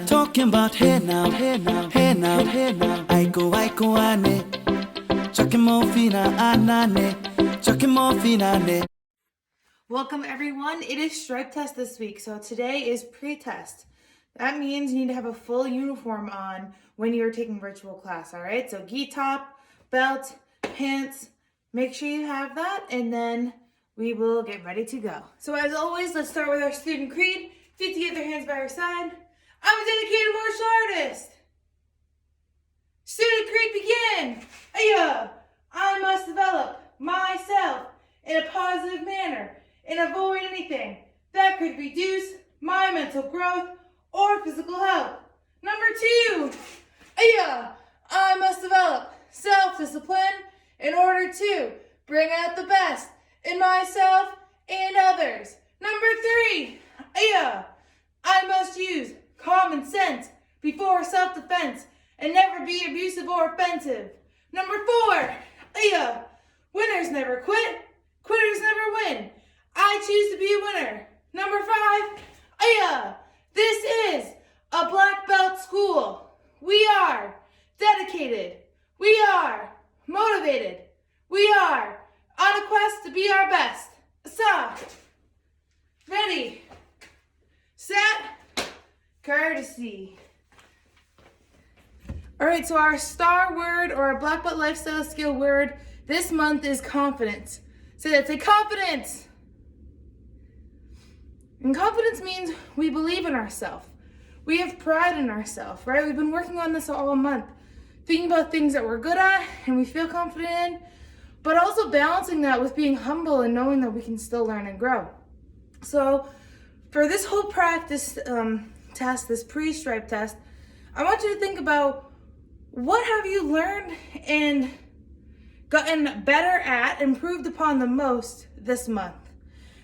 talking about hey now, hey now, hey now, hey now. Aiko ane, chakimo fina anane, chakimo fina ne. Welcome everyone. It is stripe test this week, so today is pre-test. That means you need to have a full uniform on when you're taking virtual class, all right? So gi top, belt, pants, make sure you have that, and then we will get ready to go. So as always, let's start with our student creed. Feet together, hands by your side. I'm a dedicated martial artist. Student creed begin. Aya! I must develop myself in a positive manner and avoid anything that could reduce my mental growth or physical health. Number 2, I must develop self-discipline in order to bring out the best in myself and others. Number 3, I must use common sense before self-defense and never be abusive or offensive. Number 4, winners never quit, quitters never win. I choose to be a winner. Number 5, this is a black belt school. We are dedicated. We are motivated. We are on a quest to be our best. Asa. Ready. Set. Courtesy. All right, so our star word or our black belt lifestyle skill word this month is confidence. Say that, say confidence. And confidence means we believe in ourselves. We have pride in ourselves, right? We've been working on this all month, thinking about things that we're good at and we feel confident in, but also balancing that with being humble and knowing that we can still learn and grow. So for this whole practice test, this pre-stripe test, I want you to think about what have you learned and gotten better at, improved upon the most this month.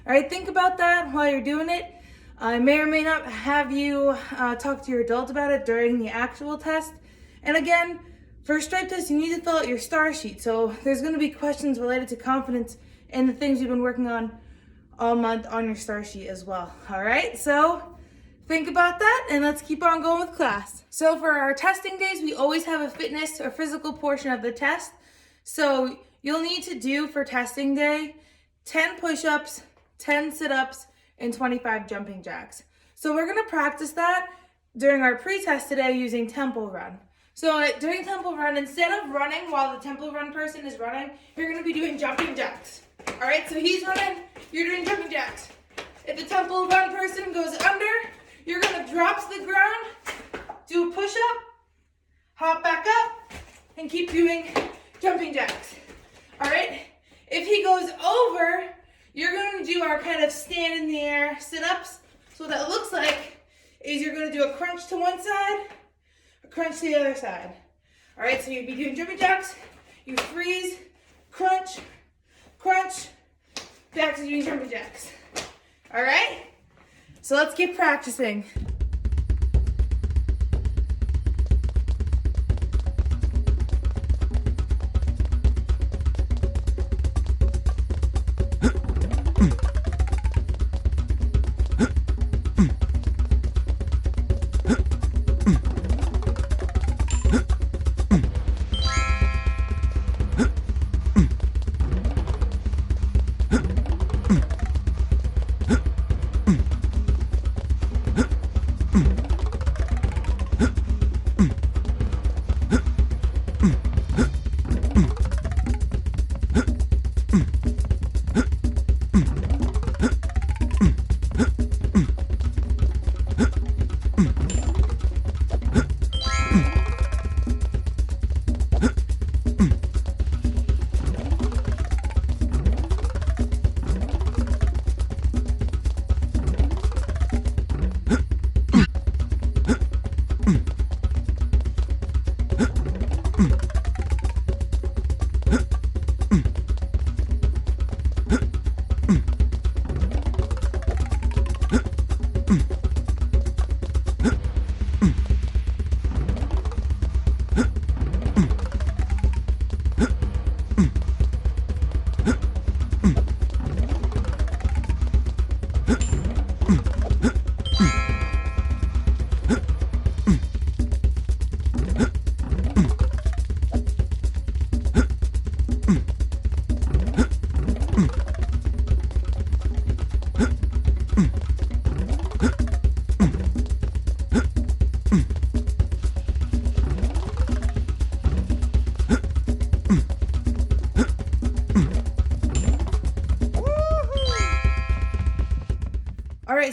All right, think about that while you're doing it. I may or may not have you talk to your adult about it during the actual test. And again, for a stripe test, you need to fill out your star sheet. So there's going to be questions related to confidence and the things you've been working on all month on your star sheet as well. All right, so think about that and let's keep on going with class. So for our testing days, we always have a fitness or physical portion of the test. So you'll need to do for testing day 10 push-ups, 10 sit-ups, and 25 jumping jacks. So we're gonna practice that during our pre-test today using tempo run. So during tempo run, instead of running while the tempo run person is running, you're gonna be doing jumping jacks. All right, so he's running, you're doing jumping jacks. If the tempo run person goes under, you're gonna drop to the ground, do a push-up, hop back up, and keep doing jumping jacks. All right, if he goes over, you're going to do our kind of stand in the air sit-ups. So what that looks like is you're going to do a crunch to one side, a crunch to the other side. All right, so you'd be doing jumping jacks, you freeze, crunch, crunch, back to doing jumping jacks. All right, so let's get practicing.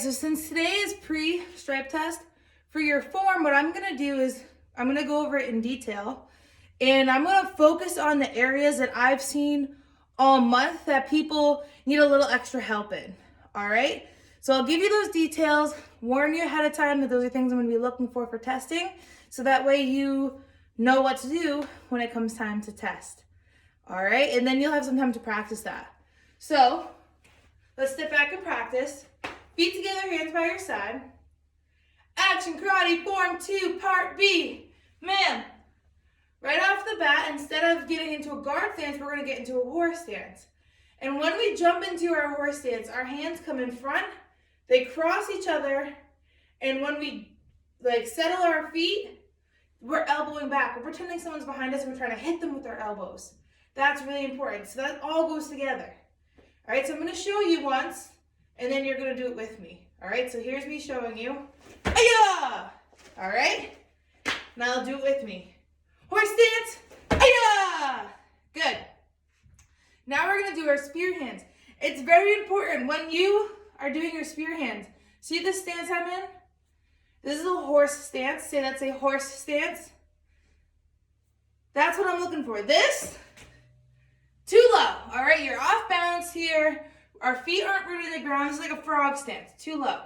right, so since today is pre-stripe test, for your form, what I'm gonna do is I'm gonna go over it in detail, and I'm gonna focus on the areas that I've seen all month that people need a little extra help in, all right? So I'll give you those details, warn you ahead of time that those are things I'm gonna be looking for testing, so that way you know what to do when it comes time to test, all right? And then you'll have some time to practice that. So let's step back and practice. Feet together, hands by your side. Action karate, form 2, part B. Ma'am, right off the bat, instead of getting into a guard stance, we're gonna get into a horse stance. And when we jump into our horse stance, our hands come in front, they cross each other, and when we settle our feet, we're elbowing back. We're pretending someone's behind us and we're trying to hit them with our elbows. That's really important. So that all goes together. All right, so I'm gonna show you once, and then you're gonna do it with me. All right, so here's me showing you. Ayah! All right, now I'll do it with me. Horse stance, ayah! Good. Now we're gonna do our spear hands. It's very important when you are doing your spear hands. See this stance I'm in? This is a horse stance. Say that's a horse stance. That's what I'm looking for. This, too low. All right, you're off balance here. Our feet aren't rooted in the ground. It's like a frog stance, too low.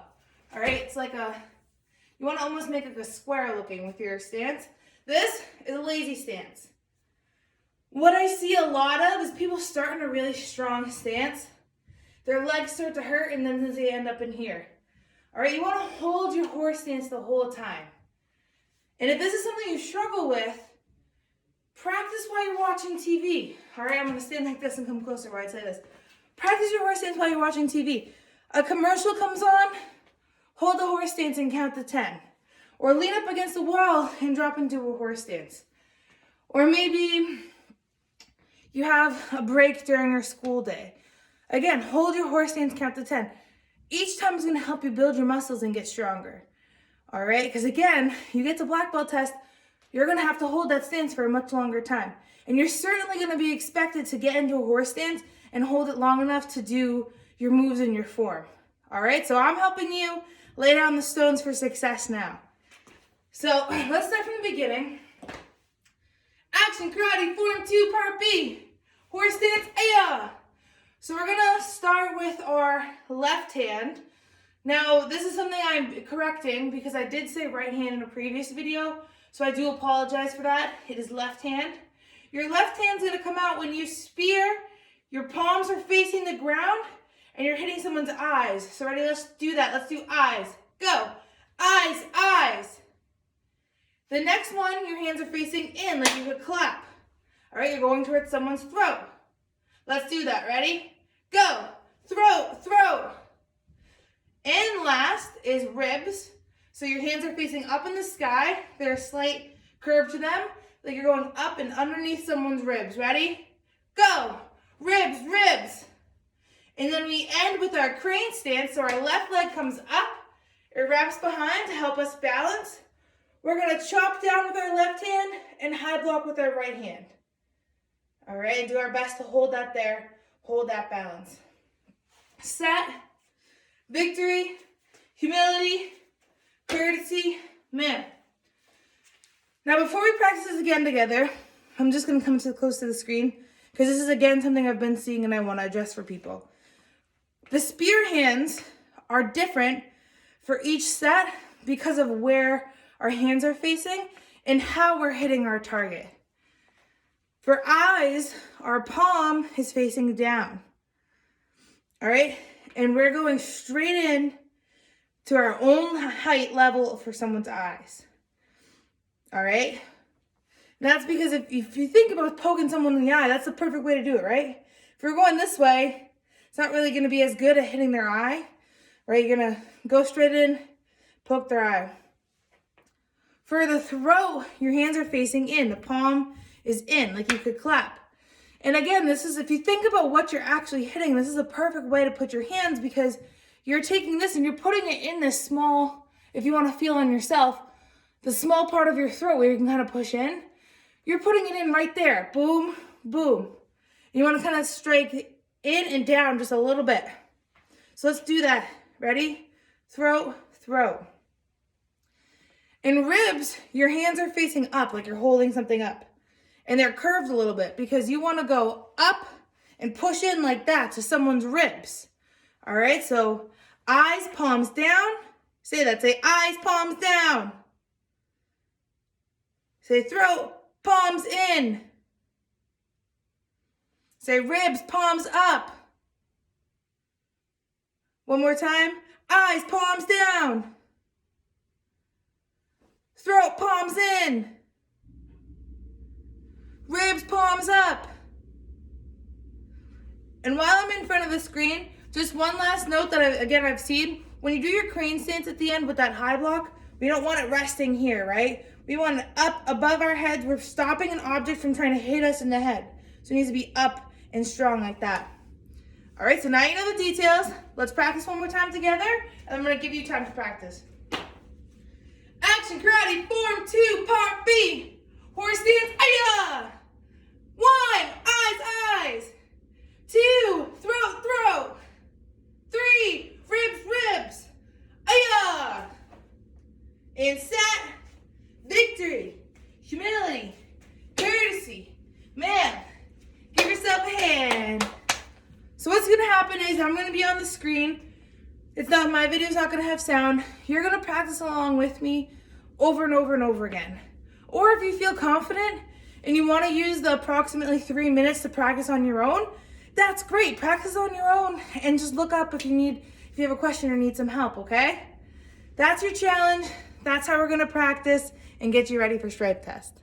All right, it's like you want to almost make it a square looking with your stance. This is a lazy stance. What I see a lot of is people start in a really strong stance. Their legs start to hurt and then they end up in here. All right, you want to hold your horse stance the whole time. And if this is something you struggle with, practice while you're watching TV. All right, I'm going to stand like this and come closer while I say this. Practice your horse stance while you're watching TV. A commercial comes on, hold the horse stance and count to 10. Or lean up against the wall and drop into a horse stance. Or maybe you have a break during your school day. Again, hold your horse stance, count to 10. Each time is going to help you build your muscles and get stronger. All right, because again, you get to black belt test, you're going to have to hold that stance for a much longer time. And you're certainly going to be expected to get into a horse stance and hold it long enough to do your moves in your form. All right, so I'm helping you lay down the stones for success now. So let's start from the beginning. Action karate, form 2, part B. Horse stance, ayah. So we're gonna start with our left hand. Now, this is something I'm correcting because I did say right hand in a previous video, so I do apologize for that. It is left hand. Your left hand's gonna come out when you spear, your palms are facing the ground, and you're hitting someone's eyes. So ready, let's do that. Let's do eyes. Go. Eyes, eyes. The next one, your hands are facing in like you would clap. All right, you're going towards someone's throat. Let's do that. Ready? Go. Throat, throat. And last is ribs. So your hands are facing up in the sky. There's a slight curve to them, like you're going up and underneath someone's ribs. Ready? Go. Ribs, ribs. And then we end with our crane stance. So our left leg comes up. It wraps behind to help us balance. We're going to chop down with our left hand and high block with our right hand. All right, and do our best to hold that there. Hold that balance. Set, victory, humility, courtesy, man. Now before we practice this again together, I'm just going to come close to the screen because this is again something I've been seeing and I want to address for people. The spear hands are different for each set because of where our hands are facing and how we're hitting our target. For eyes, our palm is facing down. All right? And we're going straight in to our own height level for someone's eyes. All right? And that's because if you think about poking someone in the eye, that's the perfect way to do it, right? If we're going this way, it's not really going to be as good at hitting their eye, right? You're going to go straight in, poke their eye. For the throat, your hands are facing in. The palm is in, like you could clap. And again, this is, if you think about what you're actually hitting, this is a perfect way to put your hands because you're taking this and you're putting it in this small, if you want to feel on yourself, the small part of your throat where you can kind of push in. You're putting it in right there. Boom, boom. You want to kind of strike in and down just a little bit. So let's do that. Ready? throat, throat. In ribs, your hands are facing up, like you're holding something up. And they're curved a little bit because you want to go up and push in like that to someone's ribs. All right, so eyes, palms down. Say that, say eyes, palms down. Say throat, palms in. Say ribs, palms up. One more time, eyes, palms down. Throat, palms in. Ribs, palms up. And while I'm in front of the screen, just one last note that I've seen. When you do your crane stance at the end with that high block, we don't want it resting here, right? We want it up above our heads. We're stopping an object from trying to hit us in the head. So it needs to be up and strong like that. All right, so now you know the details. Let's practice one more time together, and I'm gonna give you time to practice. Action karate, form 2, part B. Horse stance, ayah! 1, eyes, eyes. 2, throat, throat. 3, ribs, ribs. Ayah! And set, victory, humility, courtesy. Man, give yourself a hand. So what's gonna happen is I'm gonna be on the screen. My video's not gonna have sound. You're gonna practice along with me over and over and over again. Or if you feel confident and you wanna use the approximately 3 minutes to practice on your own, that's great. Practice on your own and just look up if you have a question or need some help, okay? That's your challenge. That's how we're gonna practice and get you ready for stripe test.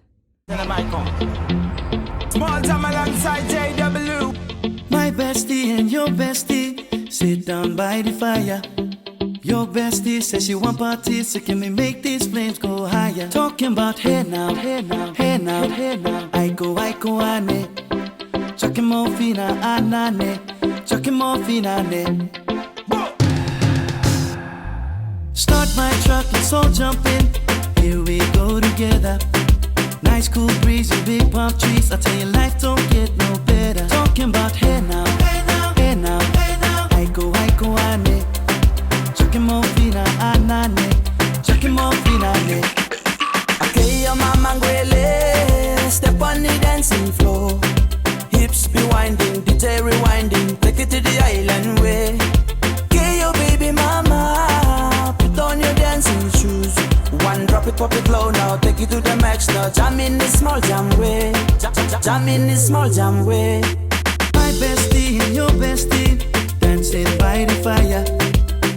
Small time alongside JW. My bestie and your bestie sit down by the fire. Your bestie says she want parties, so can we make these flames go higher? Talking about hey now, hey now, hey now, hey now. I go ane. Chucking more fina anane. Chucking more fina ane. Start my truck, let's all jump in. Here we go together. Nice cool breeze and big palm trees. I tell you, life don't get no better. Talking about hey now, hey now, hey now, hey now. I go ane. Chucking more fina anane. Chucking more fina ane. Okay, your mama ngwele. Step on the dancing floor. Hips be winding, DJ rewinding. Take it to the island way. Okay, your baby mama. Put on your dancing shoes. One drop it, pop it low now. Take it to the max now. Jam in this small jam way. Jam in this small jam way. My bestie and your bestie dancing by the fire.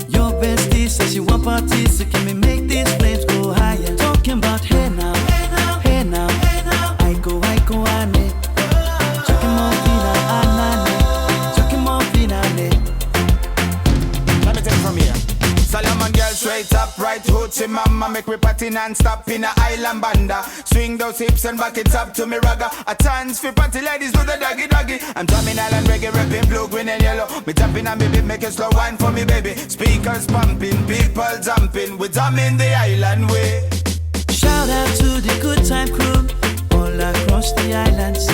Your bestie says she want parties, so can we make these flames go higher? Talking about hey now, hey now, hey now, hey now. I go ane. Chucking more fina anane. Chucking more fina ane. Let me take it from here. Solomon girl straight up, right hoochie mama. Make we party non-stop in a island banda. Swing those hips and back it up to me ragga. A chance for party ladies do the doggy doggy. I'm drumming island reggae, rapping blue, green and yellow. Me tapping and baby, make it slow wine for me baby. Speakers pumping, people jumping. We drumming the island way. Shout out to the good time crew all across the islands.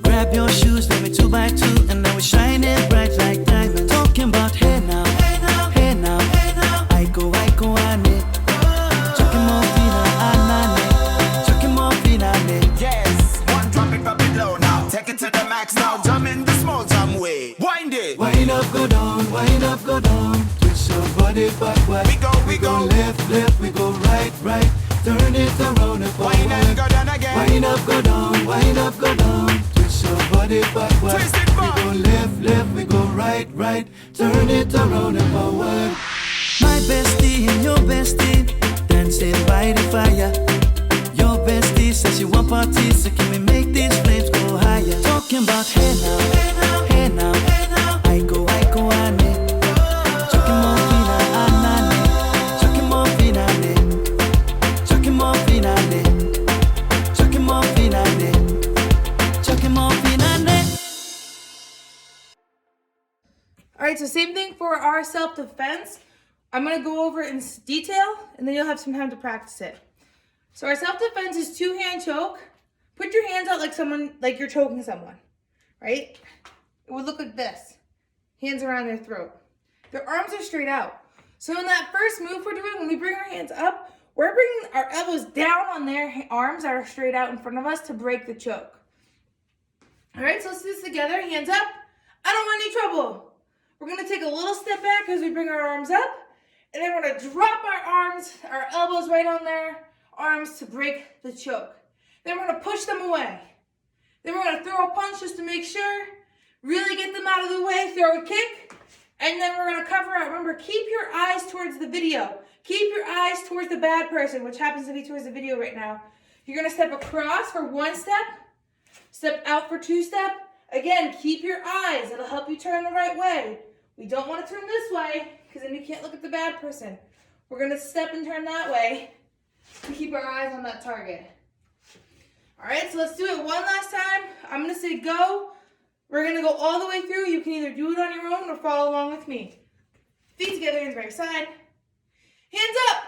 Grab your shoes, let me 2x2, and now we're shining bright like diamonds. Talking about hey now, hey now, hey now, hey now. I go ane. Chucking more fina anane. Chucking more fina ane. Yes, one drop it low now. Take it to the max now. Jump in the small jam way. Wind it. Wind up, go down, wind up, go down. Twist your body backward. We go. Left, left, we go right, right. Turn it around and forward. Wind and go down again. Wind up, go down, wind up, go down. Twist your body backward. Twist it back. We go left, left, we go right, right. Turn it around and forward. My bestie and your bestie dancing by the fire. Your bestie says she want parties, so can we make these flames go higher? Talking about hey now, hey now, hey now, hey now. I go ane. Chucking more fina anane. Chucking more fina ane. Chucking more fina ane. Chucking more fina ane. Chucking more fina ane. All right, so same thing for our self-defense. I'm gonna go over it in detail and then you'll have some time to practice it. So our self-defense is 2-hand choke. Put your hands out like you're choking someone, right? It would look like this. Hands around their throat. Their arms are straight out. So in that first move we're doing, when we bring our hands up, we're bringing our elbows down on their arms that are straight out in front of us to break the choke. All right, so let's do this together. Hands up. I don't want any trouble. We're going to take a little step back as we bring our arms up, and then we're going to drop our elbows right on their arms to break the choke. Then we're going to push them away. Then we're going to throw a punch just to make sure. Really get them out of the way. Throw a kick. And then we're going to cover out. Remember, keep your eyes towards the video. Keep your eyes towards the bad person, which happens to be towards the video right now. You're going to step across for 1 step. Step out for 2 step. Again, keep your eyes. It'll help you turn the right way. We don't want to turn this way because then you can't look at the bad person. We're going to step and turn that way to keep our eyes on that target. All right, so let's do it one last time. I'm going to say go. We're going to go all the way through. You can either do it on your own or follow along with me. Feet together, hands by your side. Hands up.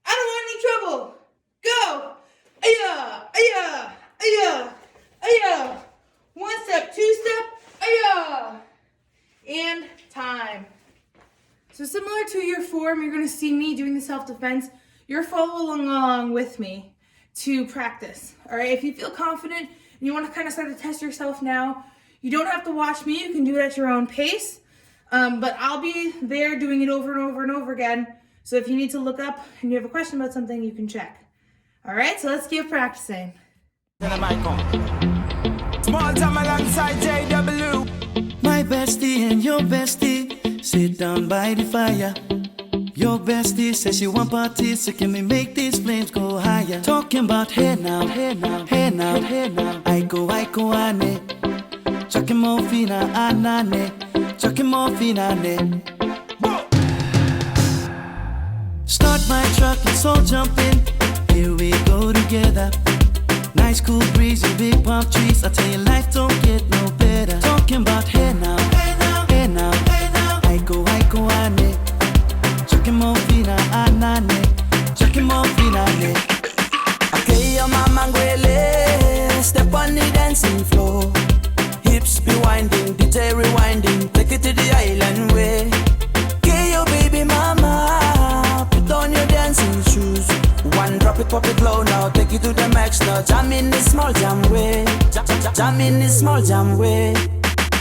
I don't want any trouble. Go. Aya, aya, aya, aya. 1 step, 2 step, aya. And time. So similar to your form, you're going to see me doing the self-defense. You're following along with me to practice. All right, if you feel confident and you want to kind of start to test yourself now, you don't have to watch me. You can do it at your own pace. But I'll be there doing it over and over and over again. So if you need to look up and you have a question about something, you can check. All right, so let's keep practicing. Small time alongside JW. My bestie and your bestie sit down by the fire. Your bestie says she want parties, so can we make these flames go higher? Talking about hey now, hey now, hey now, hey now. I go, ane. Chucking more fina, anane. Chucking more fina, ne. Start my truck, let's all jump in. Here we go together. Nice cool breeze and big palm trees. I tell you, life don't get no better. Talking about hey now, hey now, hey now, hey now. I go, ane. Chucking more fina, anane. Chucking more fina, ne. Okay, your mama ngwele, step on the dancing floor. Hips be winding, DJ rewinding, take it to the island way. Okay, your baby mama, put on your dancing shoes. One drop it, pop it low now, take it to the max now. Jam in the small jam way, jam in the small jam way.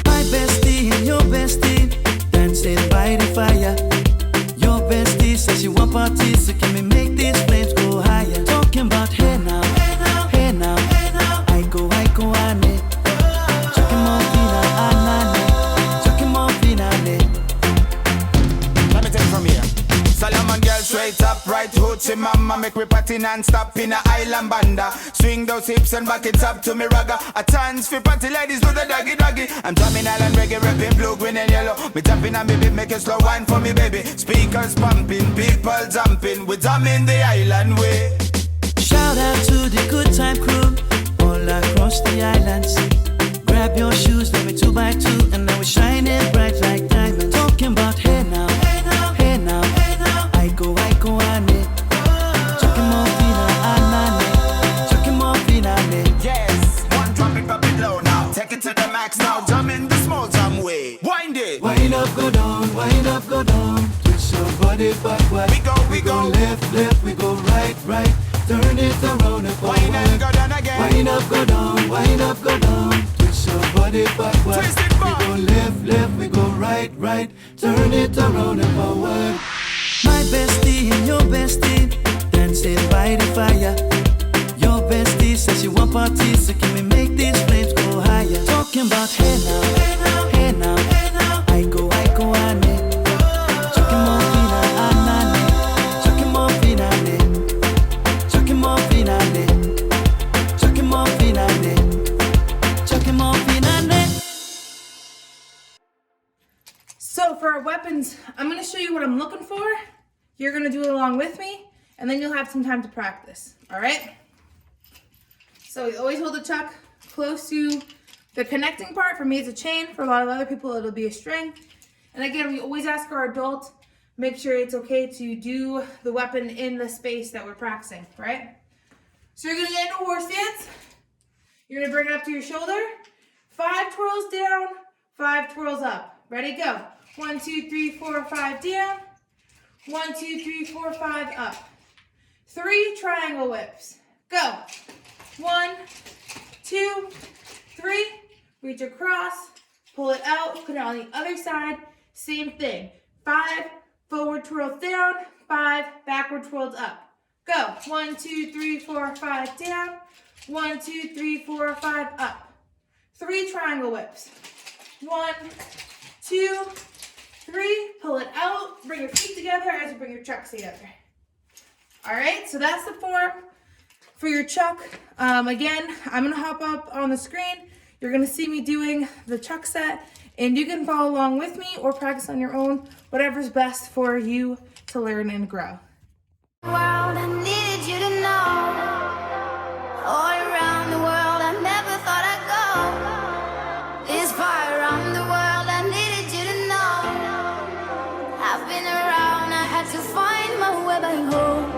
My bestie and your bestie dancing by the fire. Your bestie says she want parties, so can we make these flames go higher? Talking about hey now, hey now, hey now, hey now. I go, ane. Chucking more fina, anane. Chucking more fina, ne. Let me take it from here. Solomon girl straight up, right hoochie mama. Make we party non-stop in a island banda. Swing those hips and back it up to me ragga. A chance for party ladies do the doggy doggy. I'm drumming island reggae, rapping blue, green and yellow. Me tapping and baby, make a slow wine for me baby. Speakers pumping, people jumping. We drumming the island way. Shout out to the good time crew all across the islands. Grab your shoes, let me 2 by 2, and now we're shining bright like diamonds. Talking about hey now, hey now, hey now, hey now. I go, ane. Chucking more fina, anane. Chucking more fina, ne. Yes, one drop it, pop it low now. Take it to the max now. Jump in the small jam way. Wind it. Wind up, go down, wind up, go down. Twist your body backward. We go. Left, left, we go right, right. Turn it around and forward. Wind and go down again. Wind up, go down, wind up, go down. Twist your body backward. Twist it back. We go left, left, we go right, right. Turn it around and forward. My bestie and your bestie dancing by the fire. Your bestie says she want parties, so can we make these flames go higher? Talking about hey now, hey now, hey now, hey now. I go, ane. Chucking more fina, anane. Chucking more fina, ne. Chucking more fina, ne. Chucking more fina, ne. Chucking more fina, ne. So for our weapons, I'm going to show you what I'm looking for. You're going to do it along with me, and then you'll have some time to practice. All right? So we always hold the chuck close to the connecting part. For me, it's a chain. For a lot of other people, it'll be a string. And again, we always ask our adult, make sure it's okay to do the weapon in the space that we're practicing, right? So you're going to get into a horse stance. You're going to bring it up to your shoulder. 5 twirls down, 5 twirls up. Ready, go. 1, 2, 3, 4, 5 down. 1, 2, 3, 4, 5, up. 3 triangle whips. Go. 1, 2, 3. Reach across, pull it out, put it on the other side. Same thing. 5 forward twirls down, 5 backward twirls up. Go. 1, 2, 3, 4, 5 down. 1, 2, 3, 4, 5 up. 3 triangle whips. 1, 2, 3. Pull it out. Bring your feet together as you bring your chucks together. All right, so that's the form for your chuck. Again, I'm gonna hop up on the screen. You're gonna see me doing the chuck set, and you can follow along with me or practice on your own, whatever's best for you to learn and grow. World, I needed you to know. All around the world, I never thought I'd go. This far around the world, I needed you to know. I've been around, I had to find my way back home.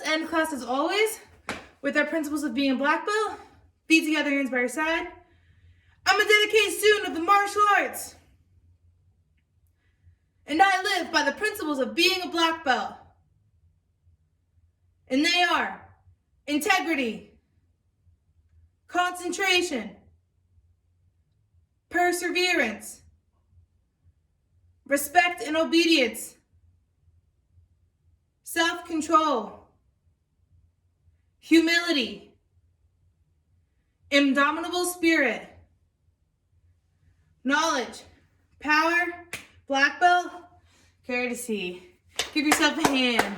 End class as always with our principles of being a black belt. Feet together, hands by your side. I'm a dedicated student of the martial arts, and I live by the principles of being a black belt. And they are integrity, concentration, perseverance, respect and obedience, self-control, humility, indomitable spirit, knowledge, power, black belt, courtesy. Give yourself a hand.